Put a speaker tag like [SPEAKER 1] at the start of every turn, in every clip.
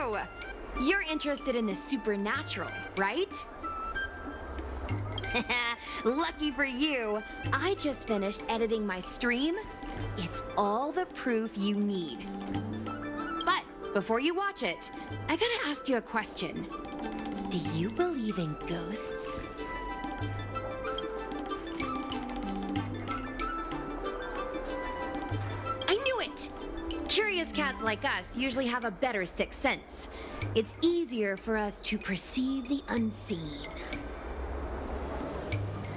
[SPEAKER 1] you! You're interested in the supernatural, right? Lucky for you, I just finished editing my stream. It's all the proof you need. But before you watch it, I gotta ask you a question. Do you believe in ghosts? I knew it! Curious cats like us usually have a better sixth sense. It's easier for us to perceive the unseen.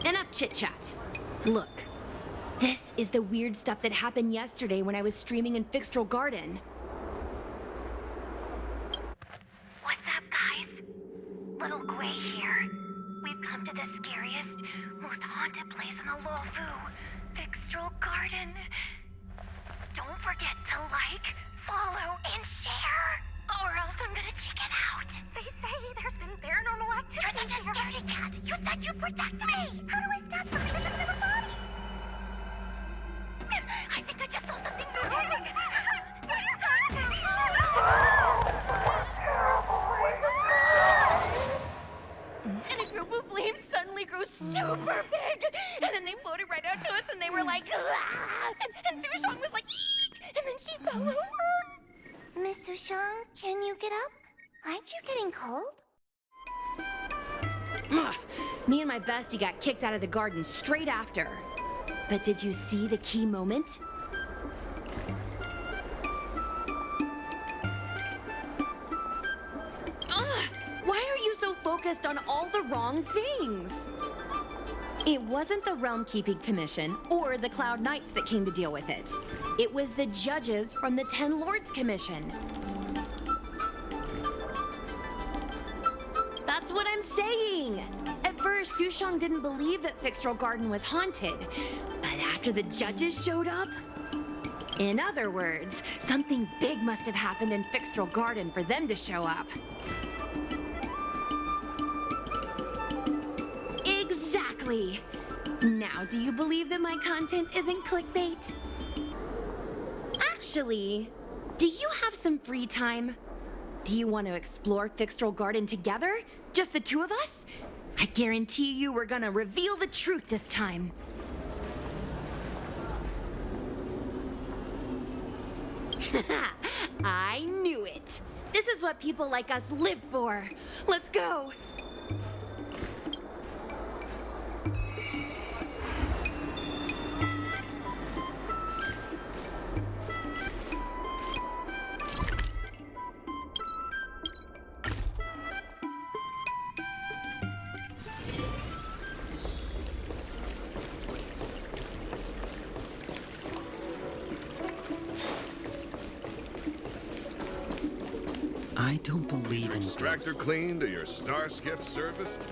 [SPEAKER 1] Enough chit-chat. Look, this is the weird stuff that happened yesterday when I was streaming in Fixtral Garden.
[SPEAKER 2] What's up, guys? Little Gwei here. We've come to the scariest, most haunted place in the Luofu, Fixtral Garden. Don't forget to like, follow, and share, or else I'm gonna chicken out. They say there's been paranormal activity. You're such a scaredy cat. You said you'd protect me. How do I stop something that doesn't have a body? I think I just saw something moving.
[SPEAKER 1] And a group of flames suddenly grew super big, and then they floated right out to us, and they were like, ah! And Sushong was like, eek! And then she fell over.
[SPEAKER 2] Miss Sushong, can you get up? Aren't you getting cold?
[SPEAKER 1] Ugh. Me and my bestie got kicked out of the garden straight after. But did you see the key moment? Ugh! Why are you so focused on all the wrong things? It wasn't the Realm Keeping Commission or the Cloud Knights that came to deal with it. It was the judges from the Ten Lords Commission. That's what I'm saying! At first, Sushong didn't believe that Fixtral Garden was haunted. But after the judges showed up... In other words, something big must have happened in Fixtral Garden for them to show up. Exactly! Now, do you believe that my content isn't clickbait? Actually, do you have some free time? Do you want to explore Fixtral Garden together? Just the two of us? I guarantee you we're gonna reveal the truth this time. I knew it! This is what people like us live for! Let's go!
[SPEAKER 3] I don't believe in
[SPEAKER 4] Extractor
[SPEAKER 3] ghosts.
[SPEAKER 4] cleaned or your star skip serviced?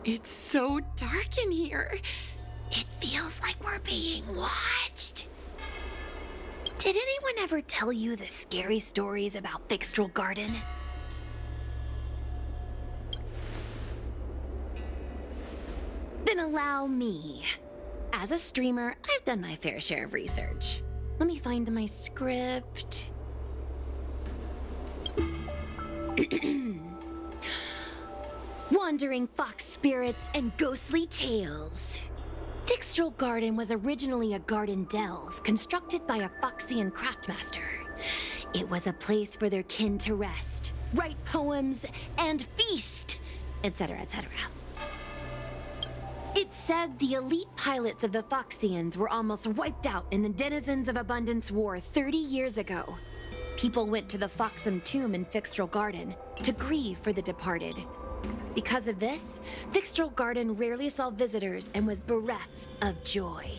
[SPEAKER 1] It's so dark in here. It feels like we're being watched. Did anyone ever tell you the scary stories about Fixtral Garden? Then allow me. As a streamer, I've done my fair share of research. Let me find my script. Wandering fox spirits and ghostly tales. Fixtral Garden was originally a garden delve constructed by a Foxian craftmaster. It was a place for their kin to rest, write poems, and feast, etc., etc. It's said the elite pilots of the Foxians were almost wiped out in the Denizens of Abundance War 30 years ago. People went to the Foxum tomb in Fixtral Garden to grieve for the departed. Because of this, Fixtral Garden rarely saw visitors and was bereft of joy.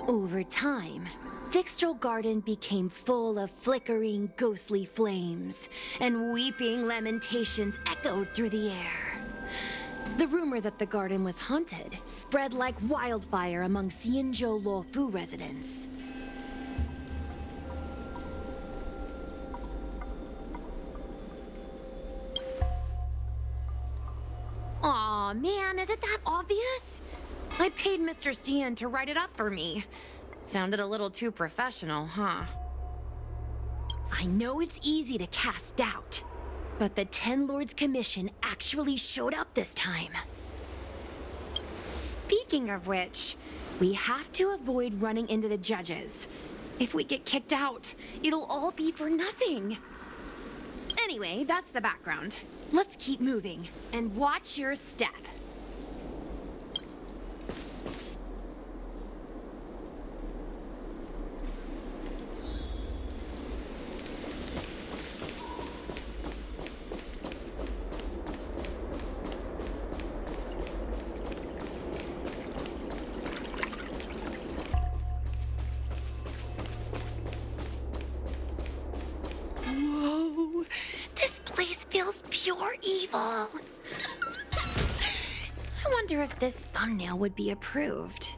[SPEAKER 1] Over time, Fixtral Garden became full of flickering, ghostly flames, and weeping lamentations echoed through the air. The rumor that the garden was haunted spread like wildfire among Xianzhou Luofu residents. Aww. Aw, man, is it that obvious? I paid Mr. Cian to write it up for me. Sounded a little too professional, huh? I know it's easy to cast doubt, but the Ten Lords Commission actually showed up this time. Speaking of which, we have to avoid running into the judges. If we get kicked out, it'll all be for nothing. Anyway, that's the background. Let's keep moving, and watch your step. Whoa, this place feels pure evil. I wonder if this thumbnail would be approved.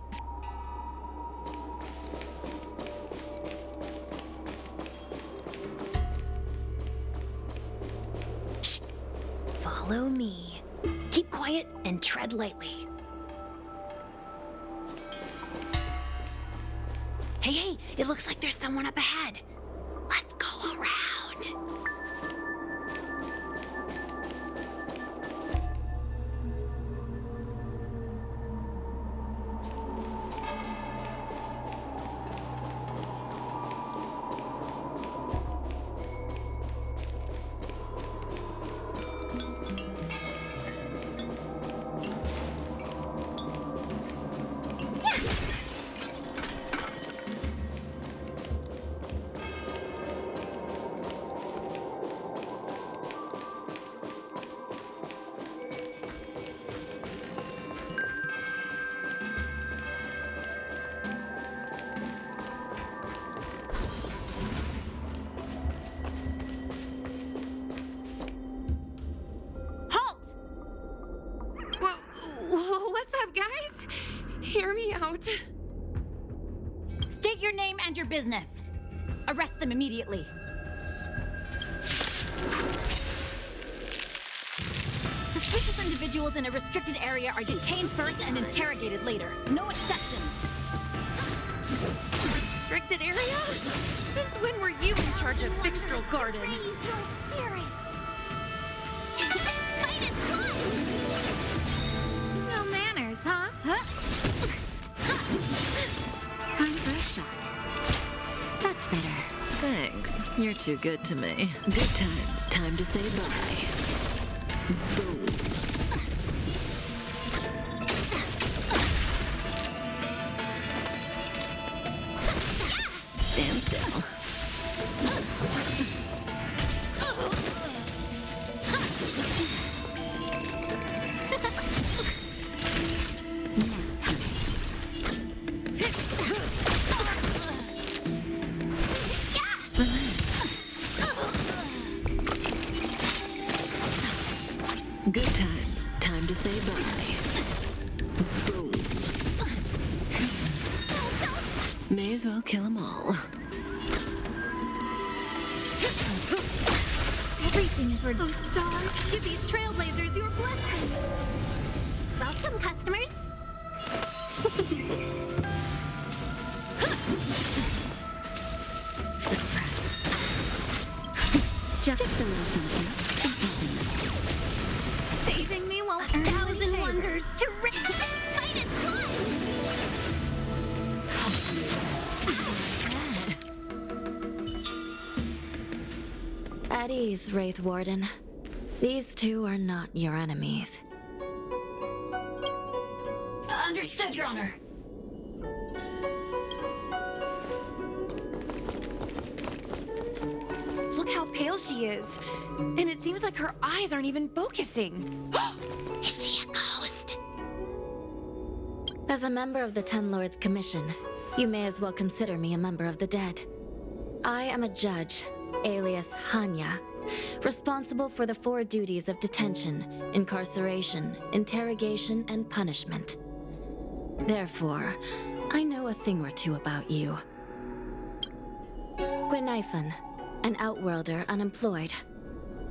[SPEAKER 1] Shh. Follow me. Keep quiet and tread lightly. Hey, it looks like there's someone up ahead. Let's go around. What's up, guys? Hear me out.
[SPEAKER 5] State your name and your business. Arrest them immediately. Suspicious individuals in a restricted area are detained first and interrogated later. No exceptions.
[SPEAKER 1] Restricted area? Since when were you in charge of Fixtral Garden?
[SPEAKER 2] Raise your spirits. Fight is fun.
[SPEAKER 1] No manners, huh?
[SPEAKER 6] Time for a shot. That's better.
[SPEAKER 7] Thanks. You're too good to me. Good times. Time to say bye. Boom. Stand still. Good times. Time to say bye. Boom. May as well kill them all.
[SPEAKER 2] Everything is worth
[SPEAKER 1] Those stars, give these trailblazers your blessing.
[SPEAKER 2] Welcome, customers.
[SPEAKER 6] Just a little something.
[SPEAKER 1] Saving me won't
[SPEAKER 2] A
[SPEAKER 1] earn you
[SPEAKER 2] thousand
[SPEAKER 1] any favors.
[SPEAKER 2] wonders to fight is fun.
[SPEAKER 6] At ease, Wraith Warden. These two are not your enemies.
[SPEAKER 5] Understood, Your Honor.
[SPEAKER 1] Look how pale she is. And it seems like her eyes aren't even focusing. Is she a ghost?
[SPEAKER 6] As a member of the Ten Lords Commission, you may as well consider me a member of the dead. I am a judge, alias Hanya, responsible for the 4 duties of detention, incarceration, interrogation, and punishment. Therefore, I know a thing or two about you. Gwenifan, an outworlder unemployed.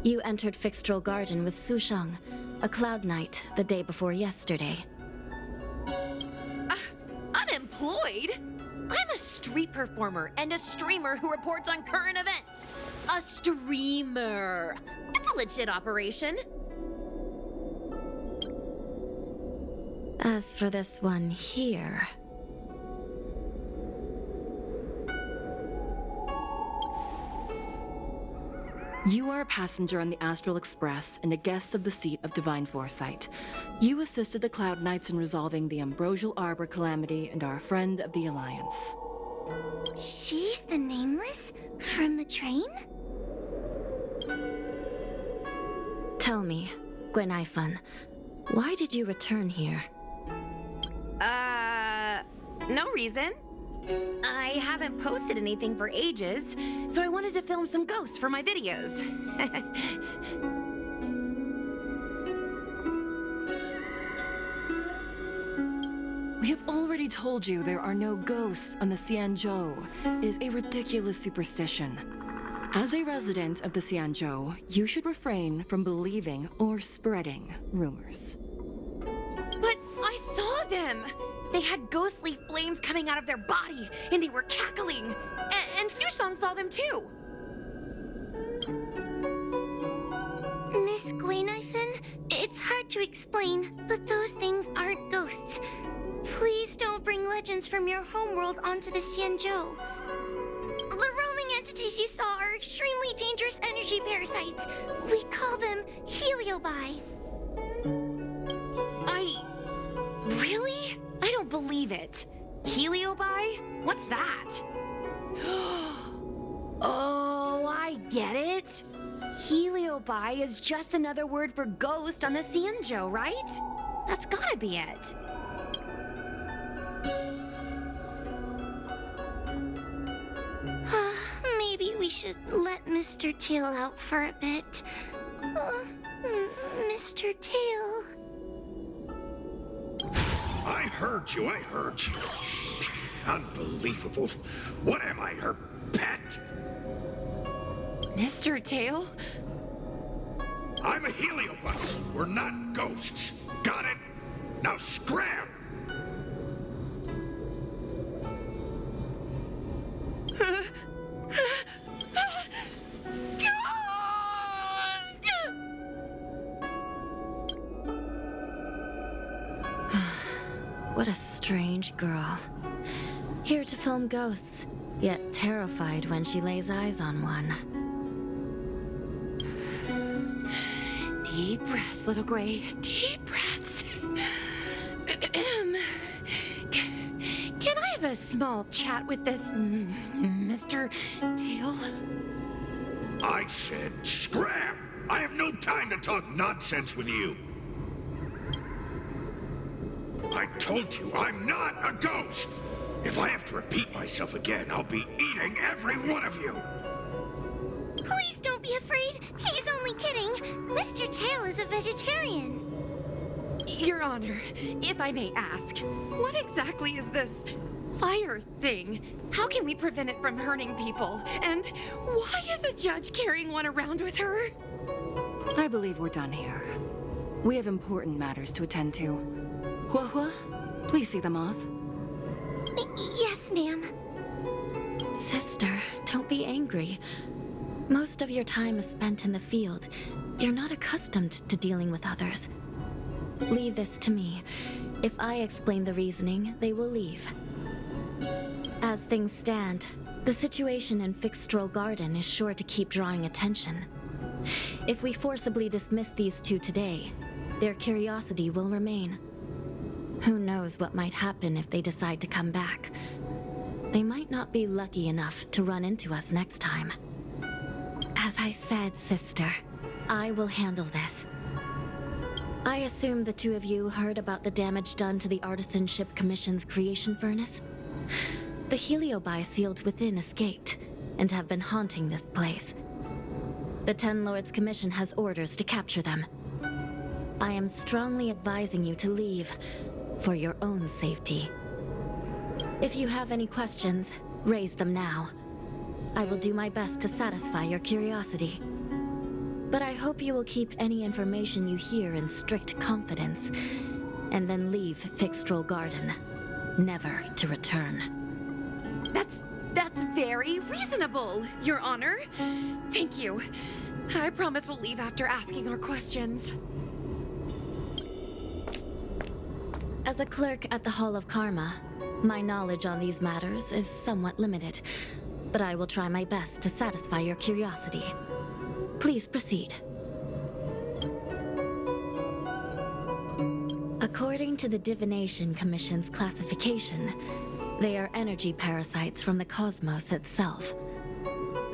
[SPEAKER 6] You entered Fixtral Garden with Sushang, a Cloud Knight the day before yesterday.
[SPEAKER 1] Unemployed? I'm a street performer and a streamer who reports on current events. A streamer. It's a legit operation.
[SPEAKER 6] As for this one here...
[SPEAKER 8] You are a passenger on the Astral Express and a guest of the seat of Divine Foresight. You assisted the Cloud Knights in resolving the Ambrosial Arbor calamity and are a friend of the Alliance.
[SPEAKER 2] She's the Nameless? From the train?
[SPEAKER 6] Tell me, Gwenaifan, why did you return here?
[SPEAKER 1] No reason. I haven't posted anything for ages, so I wanted to film some ghosts for my videos.
[SPEAKER 8] We have already told you there are no ghosts on the Xianzhou. It is a ridiculous superstition. As a resident of the Xianzhou, you should refrain from believing or spreading rumors.
[SPEAKER 1] But I saw them! They had ghostly flames coming out of their body, and they were cackling. And Sushong saw them too.
[SPEAKER 2] Miss Gwenaifan, it's hard to explain, but those things aren't ghosts. Please don't bring legends from your homeworld onto the Xianzhou. The roaming entities you saw are extremely dangerous energy parasites. We call them heliobi.
[SPEAKER 1] Really? I don't believe it. Heliobi? What's that? Oh, I get it. Heliobi is just another word for ghost on the Xianzhou, right? That's gotta be it.
[SPEAKER 2] Maybe we should let Mr. Tail out for a bit. Mr. Tail.
[SPEAKER 4] I heard you. Unbelievable. What am I, her pet?
[SPEAKER 1] Mr. Tail?
[SPEAKER 4] I'm a heliobus. We're not ghosts. Got it? Now scram!
[SPEAKER 6] What a strange girl. Here to film ghosts, yet terrified when she lays eyes on one.
[SPEAKER 1] Deep breaths, little Gray. Deep breaths. Can I have a small chat with this Mr. Tail?
[SPEAKER 4] I said scram! I have no time to talk nonsense with you. I told you I'm not a ghost. If I have to repeat myself again, I'll be eating every one of you.
[SPEAKER 2] Please don't be afraid. He's only kidding. Mr. Tail is a vegetarian.
[SPEAKER 1] Your Honor, if I may ask, what exactly is this fire thing? How can we prevent it from hurting people? And why is a judge carrying one around with her?
[SPEAKER 8] I believe we're done here. We have important matters to attend to. Hua, please see them off.
[SPEAKER 2] Yes, ma'am.
[SPEAKER 6] Sister, don't be angry. Most of your time is spent in the field. You're not accustomed to dealing with others. Leave this to me. If I explain the reasoning, they will leave. As things stand, the situation in Fixtral Garden is sure to keep drawing attention. If we forcibly dismiss these two today, their curiosity will remain. Who knows what might happen if they decide to come back. They might not be lucky enough to run into us next time. As I said, sister, I will handle this. I assume the two of you heard about the damage done to the Artisanship Commission's creation furnace? The heliobi sealed within escaped, and have been haunting this place. The Ten Lords Commission has orders to capture them. I am strongly advising you to leave, for your own safety. If you have any questions, raise them now. I will do my best to satisfy your curiosity. But I hope you will keep any information you hear in strict confidence, and then leave Fixtral Garden, never to return.
[SPEAKER 1] That's very reasonable, Your Honor. Thank you. I promise we'll leave after asking our questions.
[SPEAKER 6] As a clerk at the Hall of Karma, my knowledge on these matters is somewhat limited, but I will try my best to satisfy your curiosity. Please proceed. According to the Divination Commission's classification, they are energy parasites from the cosmos itself.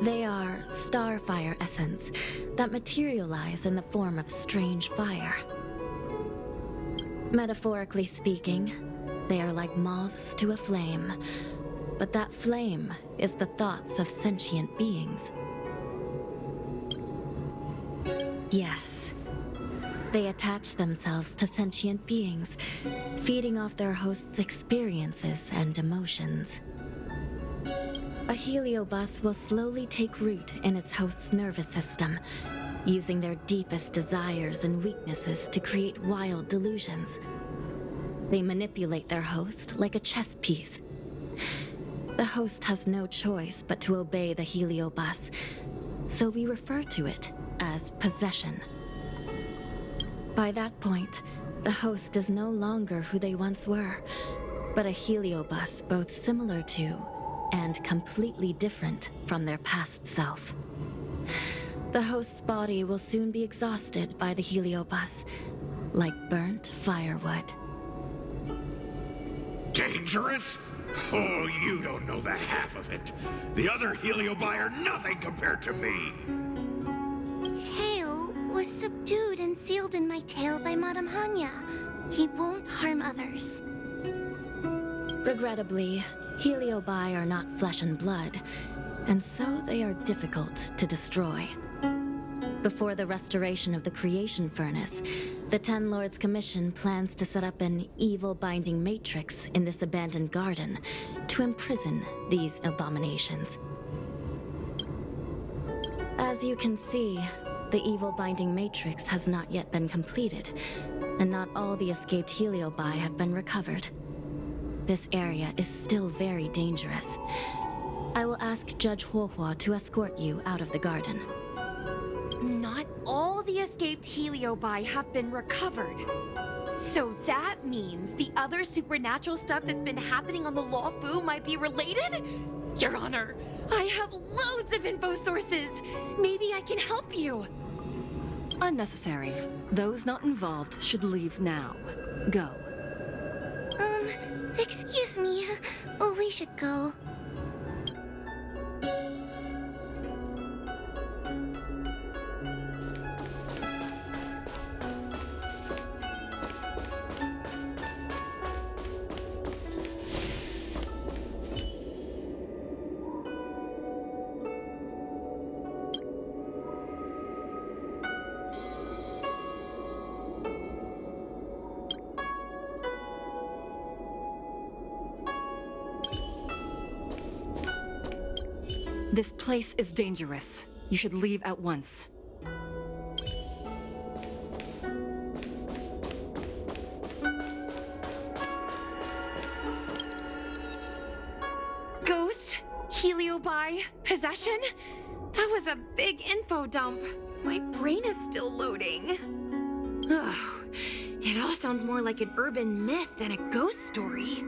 [SPEAKER 6] They are starfire essence that materialize in the form of strange fire. Metaphorically speaking, they are like moths to a flame, but that flame is the thoughts of sentient beings. Yes. They attach themselves to sentient beings, feeding off their host's experiences and emotions. A heliobus will slowly take root in its host's nervous system, using their deepest desires and weaknesses to create wild delusions. They manipulate their host like a chess piece. The host has no choice but to obey the heliobus, so we refer to it as possession. By that point, the host is no longer who they once were, but a heliobus both similar to and completely different from their past self. The host's body will soon be exhausted by the heliobus, like burnt firewood.
[SPEAKER 4] Dangerous? Oh, you don't know the half of it. The other Heliobi are nothing compared to me.
[SPEAKER 2] Tail was subdued and sealed in my tail by Madame Hanya. He won't harm others.
[SPEAKER 6] Regrettably, Heliobi are not flesh and blood, and so they are difficult to destroy. Before the restoration of the Creation Furnace, the Ten Lords Commission plans to set up an evil binding matrix in this abandoned garden to imprison these abominations. As you can see, the evil binding matrix has not yet been completed, and not all the escaped Heliobi have been recovered. This area is still very dangerous. I will ask Judge Huohua to escort you out of the garden.
[SPEAKER 1] Not all the escaped Heliobi have been recovered. So that means the other supernatural stuff that's been happening on the Lawfu might be related? Your Honor, I have loads of info sources. Maybe I can help you.
[SPEAKER 8] Unnecessary. Those not involved should leave now. Go.
[SPEAKER 2] Excuse me. Oh, we should go.
[SPEAKER 8] This place is dangerous. You should leave at once.
[SPEAKER 1] Ghosts? Heliobi? Possession? That was a big info dump. My brain is still loading. Oh, it all sounds more like an urban myth than a ghost story.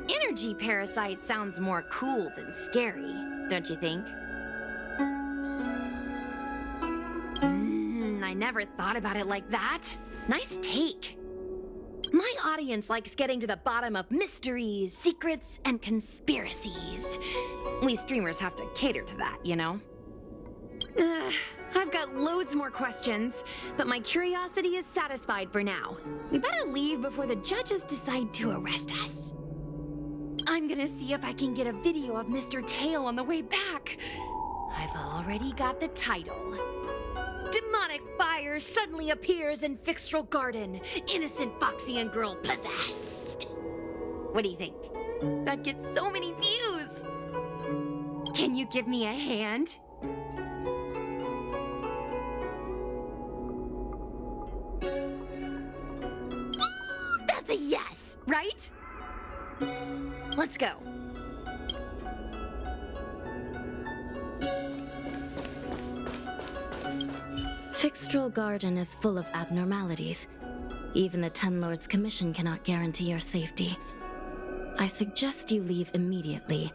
[SPEAKER 1] Energy parasite sounds more cool than scary, don't you think? I never thought about it like that. Nice take. My audience likes getting to the bottom of mysteries, secrets, and conspiracies. We streamers have to cater to that, you know? I've got loads more questions, but my curiosity is satisfied for now. We better leave before the judges decide to arrest us. I'm gonna see if I can get a video of Mr. Tail on the way back. I've already got the title. Demonic fire suddenly appears in Fixtral Garden. Innocent Foxian girl possessed. What do you think? That gets so many views. Can you give me a hand? That's a yes, right? Let's go.
[SPEAKER 6] Fixtral Garden is full of abnormalities. Even the Ten Lords Commission cannot guarantee your safety. I suggest you leave immediately.